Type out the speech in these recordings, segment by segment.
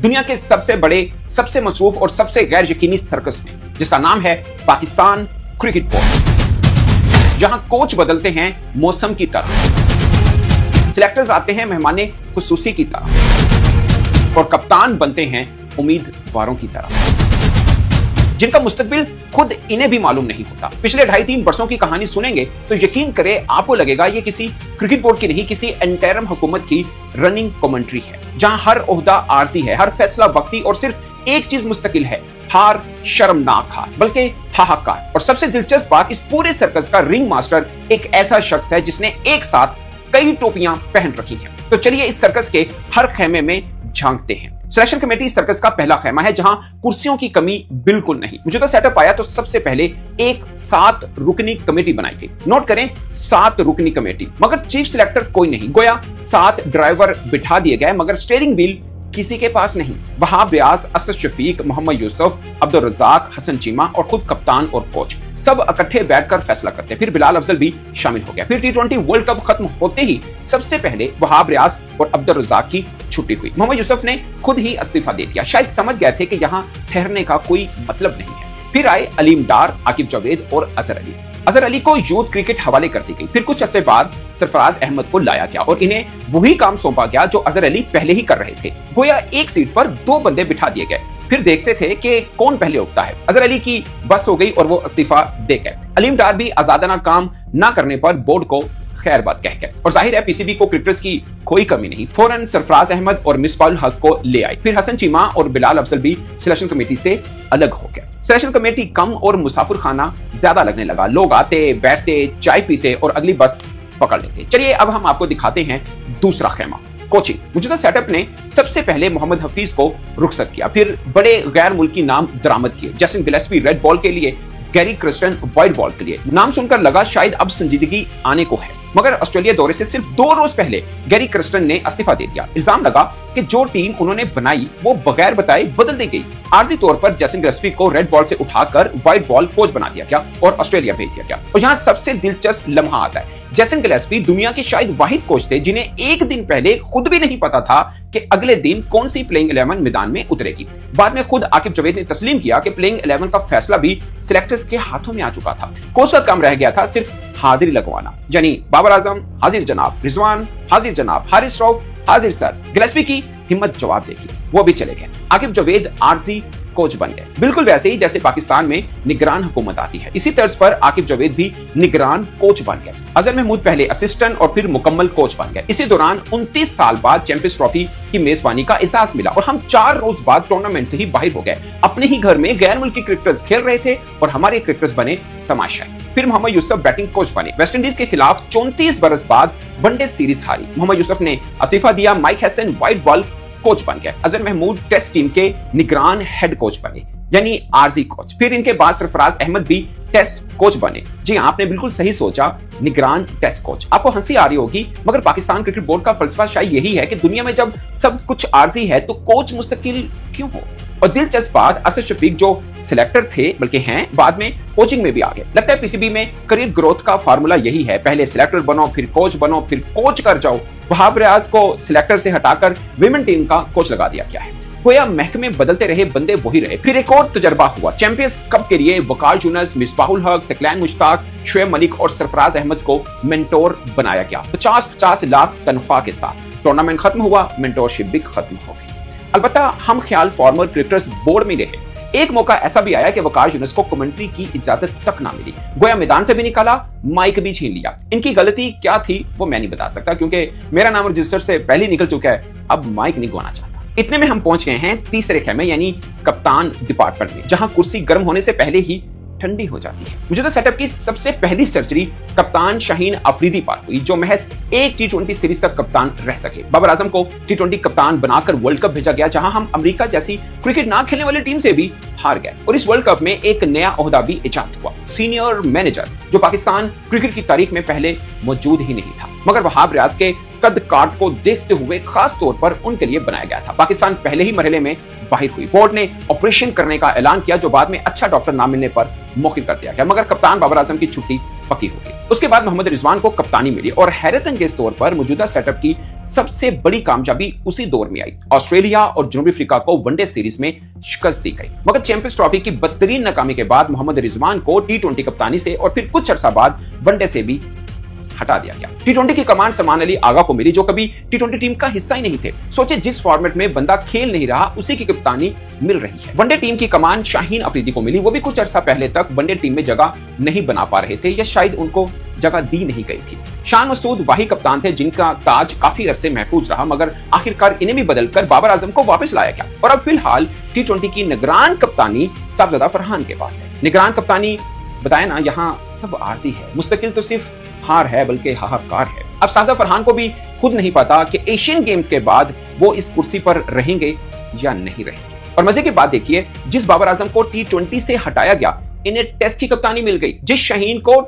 दुनिया के सबसे बड़े, सबसे मसरूफ और सबसे गैर यकीनी सर्कस में, जिसका नाम है पाकिस्तान क्रिकेट बोर्ड, जहां कोच बदलते हैं मौसम की तरह, सिलेक्टर्स आते हैं मेहमाने खुसूसी की तरह और कप्तान बनते हैं उम्मीदवारों की तरह, जिनका मुस्तकबिल खुद इन्हें भी मालूम नहीं होता। पिछले 2.5-3 वर्षों की कहानी सुनेंगे तो यकीन करें आपको लगेगा ये किसी क्रिकेट बोर्ड की नहीं, किसी इंटरिम हुकूमत की रनिंग कमेंट्री है, जहां हर ओहदा आरजी है, हर फैसला वक्ती और सिर्फ एक चीज मुस्तकिल है, हार, शर्मनाक हार, बल्कि हाहाकार। और सबसे दिलचस्प बात, इस पूरे सर्कस का रिंग मास्टर एक ऐसा शख्स है जिसने एक साथ कई टोपियां पहन रखी हैं। तो चलिए इस सर्कस के हर खेमे में झांकते हैं। सिलेक्शन कमेटी सर्कस का पहला खेमा है, जहां कुर्सियों की कमी बिल्कुल नहीं। मुझे तो सेटअप आया तो सबसे पहले एक 7 रुकनी कमेटी बनाई गई। नोट करें, 7 रुकनी कमेटी, मगर चीफ सिलेक्टर कोई नहीं। गोया 7 ड्राइवर बिठा दिए गए, मगर स्टीयरिंग व्हील किसी के पास नहीं। वहाब रियाज, असद शफीक, मोहम्मद यूसुफ, अब्दुल रज़ाक, हसन चीमा और खुद कप्तान और कोच सब इकट्ठे बैठकर फैसला करते। फिर बिलाल अफजल भी शामिल हो गया। फिर T20 वर्ल्ड कप खत्म होते ही सबसे पहले वहाब रियाज और अब्दुल रज़ाक की छुट्टी हुई। मोहम्मद यूसुफ ने खुद ही इस्तीफा दे दिया, शायद समझ गए थे कि यहाँ ठहरने का कोई मतलब नहीं है। फिर आए अलीम डार, आकिब जावेद और अजहर अली। अजहर अली को यूथ क्रिकेट हवाले कर दी गई। फिर कुछ अर्से बाद सरफराज अहमद को लाया गया और इन्हें वही काम सौंपा गया जो अजहर अली पहले ही कर रहे थे। गोया एक सीट पर 2 बंदे बिठा दिए गए। फिर देखते थे कि कौन पहले उठता है। अजहर अली की बस हो गई और वो इस्तीफा दे गए। अलीम डार भी आजादाना काम ना करने पर बोर्ड को खैर बात कह गए। और जाहिर है पीसीबी को क्रिकेटर्स की कोई कमी नहीं, फौरन सरफराज अहमद और मिसबाहुल हक को ले आई। फिर हसन चीमा और बिलाल अफजल भी सिलेक्शन कमेटी से अलग हो गए। सिलेक्शन कमेटी कम और मुसाफिर खाना ज्यादा लगने लगा। लोग आते, बैठते, चाय पीते और अगली बस पकड़ लेते। चलिए अब हम आपको दिखाते हैं दूसरा खेमा, कोचिंग। मुझे सेटअप ने सबसे पहले मोहम्मद हफीज को रुखसत किया, फिर बड़े गैर मुल्की नाम दरामद किए। जैसन गिलेस्पी रेड बॉल के लिए, गैरी क्रिस्टन व्हाइट बॉल के लिए। नाम सुनकर लगा शायद अब संजीदगी आने को है, मगर ऑस्ट्रेलिया दौरे से सिर्फ 2 रोज पहले गैरी क्रिस्टन ने इस्तीफा दे दिया। इल्जाम लगा कि जो टीम उन्होंने बनाई वो बगैर बताए बदल दी गई। आर्जी तौर पर जैसन गिलेस्पी को रेड बॉल से उठाकर व्हाइट बॉल कोच बना दिया गया और ऑस्ट्रेलिया भेज दिया गया। और यहाँ सबसे दिलचस्प लम्हा आता है, जैसन गिलेस्पी दुनिया के शायद वाहिद कोच थे जिन्हें एक दिन पहले खुद भी नहीं पता था कि अगले दिन कौन सी प्लेइंग 11 मैदान में उतरेगी। बाद में खुद आकिब जावेद ने तस्लीम किया कि प्लेइंग 11 का फैसला भी सिलेक्टर्स के हाथों में आ चुका था। कोच का काम रह गया था सिर्फ हाजिरी लगवाना, यानी बाबर आजम हाजिर जनाब, रिजवान हाजिर जनाब, हारिस रऊफ हाजिर सर। गिलेस्पी की हिम्मत जवाब देगी, वो भी चले गए। आकिब जावेद आरजी कोच बन गए, बिल्कुल वैसे ही जैसे पाकिस्तान में निगरान हुकूमत आती है। इसी तर्ज पर आकिब जावेद भी निगरान कोच बन गए। अजहर महमूद पहले असिस्टेंट और फिर मुकम्मल कोच बन गए। इसी दौरान 29 साल बाद चैंपियंस ट्रॉफी की मेजबानी का एहसास मिला और हम 4 रोज बाद टूर्नामेंट से ही बाहर हो गए। अपने ही घर में गैर मुल्की क्रिकेटर्स खेल रहे थे और हमारे क्रिकेटर्स बने तमाशाई। फिर मोहम्मद यूसुफ बैटिंग कोच बने। वेस्टइंडीज के खिलाफ 34 बरस बाद वनडे सीरीज हारी। मोहम्मद यूसुफ ने इस्तीफा दिया। Mic Hesson white ball coach बन गए। अजहर महमूद टेस्ट टीम के निगरान हेड कोच बने, यानी आरजी कोच। फिर इनके बाद सरफराज अहमद भी टेस्ट कोच बने। जी आपने बिल्कुल सही सोचा, निगरान टेस्ट कोच। आपको हंसी आ रही होगी, मगर पाकिस्तान क्रिकेट बोर्ड का फलसफा शायद यही है कि दुनिया में जब सब कुछ आरजी है तो कोच मुस्तकिल क्यों हो। और दिलचस्प बात, असद शफीक जो सिलेक्टर थे बल्कि हैं, बाद में कोचिंग में भी आ गए। लगता है पीसीबी में करियर ग्रोथ का फार्मूला यही है, पहले सिलेक्टर बनो, फिर कोच बनो, फिर कोच कर जाओ। वहाब रियाज को सिलेक्टर से हटाकर विमेन टीम का कोच लगा दिया गया है। गोया महकमे बदलते रहे, बंदे वही रहे। फिर एक और तजर्बा हुआ। चैंपियंस कप के लिए वकार यूनुस, मिसबाहुल हक, सकलैन मुश्ताक, शुएब मलिक और सरफराज अहमद को मेंटोर बनाया गया 50-50 लाख तनख्वाह के साथ। टूर्नामेंट खत्म हुआ, मेंटोरशिप भी खत्म हो गई। अलबत्ता हम ख्याल फॉर्मर क्रिकेटर्स बोर्ड में रहे। एक मौका ऐसा भी आया कि वकार यूनुस को कमेंट्री की इजाजत तक ना मिली। गोया मैदान से भी निकाला, माइक भी छीन लिया। इनकी गलती क्या थी वो मैं नहीं बता सकता, क्योंकि मेरा नाम रजिस्टर से पहले निकल चुका है। अब माइक नहीं गवाना चाहता। इतने में हम पहुंच गए हैं तीसरे खेमे, यानी कप्तान डिपार्टमेंट में, जहां कुर्सी गर्म होने से पहले ही ठंडी हो जाती है। मुझे तो सेटअप की सबसे पहली सर्जरी कप्तान शाहीन अफरीदी पर हुई, जो महज एक T20 सीरीज तक कप्तान रह सके। बाबर आजम को T20 कप्तान बनाकर वर्ल्ड कप भेजा गया, जहां हम अमेरिका जैसी क्रिकेट ना खेलने वाली टीम से भी हार गए। और इस वर्ल्ड कप में एक नया ओहदा भी इजाद हुआ, सीनियर मैनेजर, जो पाकिस्तान क्रिकेट की तारीख में पहले मौजूद ही नहीं था, मगर वहाब रियाज के कद काट को देखते हुए खास तौर पर उनके लिए बनाया गया था। पाकिस्तान पहले ही मरहले में बाहर हुई। बोर्ड ने ऑपरेशन करने का ऐलान किया, जो बाद में अच्छा डॉक्टर ना मिलने पर मौखिर कर दिया गया, मगर कप्तान बाबर आजम की छुट्टी पक्की होगी। उसके बाद मोहम्मद रिजवान को कप्तानी मिली और हैरत अंगेज तौर पर मौजूदा सेटअप की सबसे बड़ी कामयाबी उसी दौर में आई। ऑस्ट्रेलिया और जनूबी अफ्रीका को वनडे सीरीज में शिकस्त दी गई, मगर चैंपियंस ट्रॉफी की बदतरीन नाकामी के बाद मोहम्मद रिजवान को टी20 कप्तानी से और फिर कुछ अरसा बाद वनडे से भी हटा दिया गया। टी20 की कमान समान अली आगा को मिली, जो कभी टी20 टीम का हिस्सा ही नहीं थे। सोचे जिस फॉर्मेट में बंदा खेल नहीं रहा उसी की कप्तानी मिल रही है। वनडे टीम की कमान शाहीन अफरीदी को मिली, वो भी कुछ अरसा पहले तक वनडे टीम में जगह नहीं बना पा रहे थे या शायद उनको जगह दी नहीं गई थी। शान मसूद वही कप्तान थे जिनका ताज काफी अरसे महफूज रहा, मगर आखिरकार इन्हें भी बदलकर बाबर आजम को वापस लाया गया और अब फिलहाल टी20 की निगरान कप्तानी साबजदा फरहान के पास है। निगरान कप्तानी बताया ना, यहाँ सब आरजी है, मुस्तकिल तो सिर्फ हार है बल्कि हाहाकार है। अब साबजदा फरहान को भी खुद नहीं पता कि एशियन गेम्स के बाद वो इस कुर्सी पर रहेंगे या नहीं रहेंगे। और मजे की बात देखिए, जिस बाबर आजम को टी20 से हटाया गया इन्हें टेस्ट की कप्तानी मिल गई, जिस शाहीन को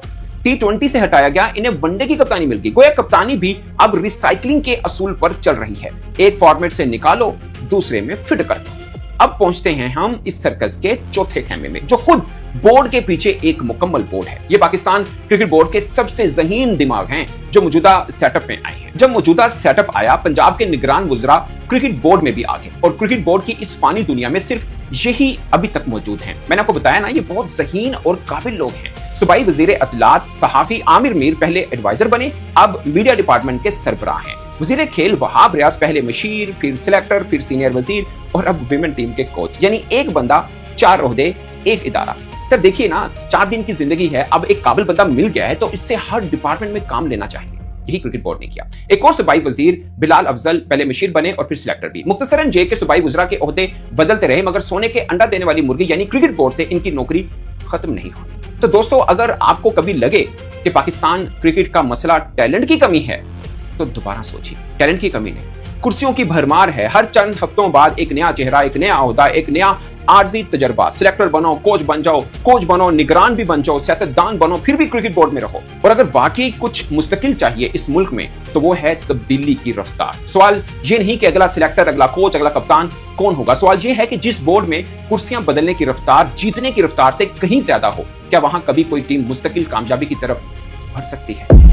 टी20 से हटाया गया इन्हें वनडे की कप्तानी मिल गई। गोया कप्तानी भी अब रिसाइकलिंग के असूल पर चल रही है, एक फॉर्मेट से निकालो दूसरे में फिट कर दो। अब पहुंचते हैं हम इस सर्कस के चौथे खेमे में, जो खुद बोर्ड के पीछे एक मुकम्मल बोर्ड है। ये पाकिस्तान क्रिकेट बोर्ड के सबसे ज़हीन दिमाग हैं जो मौजूदा सेटअप में आए हैं। जब मौजूदा सेटअप आया, पंजाब के निगरान वज़रा क्रिकेट बोर्ड में भी आ गए और क्रिकेट बोर्ड की इस फानी दुनिया में सिर्फ यही अभी तक मौजूद हैं। मैंने आपको बताया ना, ये बहुत ज़हीन और काबिल लोग हैं। सूबाई वज़ीर इत्तलात सहाफ़ी आमिर मीर पहले एडवाइजर बने, अब मीडिया डिपार्टमेंट के सरबराह हैं। वज़ीर खेल वहाब रियाज पहले मशीर, फिर सिलेक्टर, फिर सीनियर वज़ीर और अब विमेन टीम के कोच। यानी एक बंदा 4 ओहदे, एक इदारा। सर देखिए ना, 4 दिन की जिंदगी है, अब एक काबिल बंदा मिल गया है तो इससे हर डिपार्टमेंट में काम लेना चाहिए। यही क्रिकेट बोर्ड ने किया। एक और सूबाई वजीर बिलाल अफजल पहले मशीर बने और फिर सिलेक्टर भी। मुख्तसरन जे के सूबाई वज़रा के ओहदे बदलते रहे, मगर सोने के अंडा देने वाली मुर्गी यानी क्रिकेट बोर्ड से इनकी नौकरी खत्म नहीं हुई। तो दोस्तों, अगर आपको कभी लगे कि पाकिस्तान क्रिकेट का मसला टैलेंट की कमी है तो दोबारा सोचिए। टैलेंट की कमी नहीं, कुर्सियों की भरमार है। हर चंद हफ्तों बाद एक नया चेहरा, एक नया ओहदा, एक नया आर्जी तजर्बा। सिलेक्टर बनो, कोच बन जाओ, कोच बनो, निगरान भी बन जाओ, सियासतदान बनो, फिर भी क्रिकेट बोर्ड में रहो। और अगर वाकई कुछ मुस्तकिल चाहिए इस मुल्क में तो वो है तब्दीली की रफ्तार। सवाल ये नहीं कि अगला सिलेक्टर, अगला कोच, अगला कप्तान कौन होगा। सवाल ये है कि जिस बोर्ड में कुर्सियां बदलने की रफ्तार जीतने की रफ्तार से कहीं ज्यादा हो, क्या वहां कभी कोई टीम मुस्तकिल कामयाबी की तरफ बढ़ सकती है?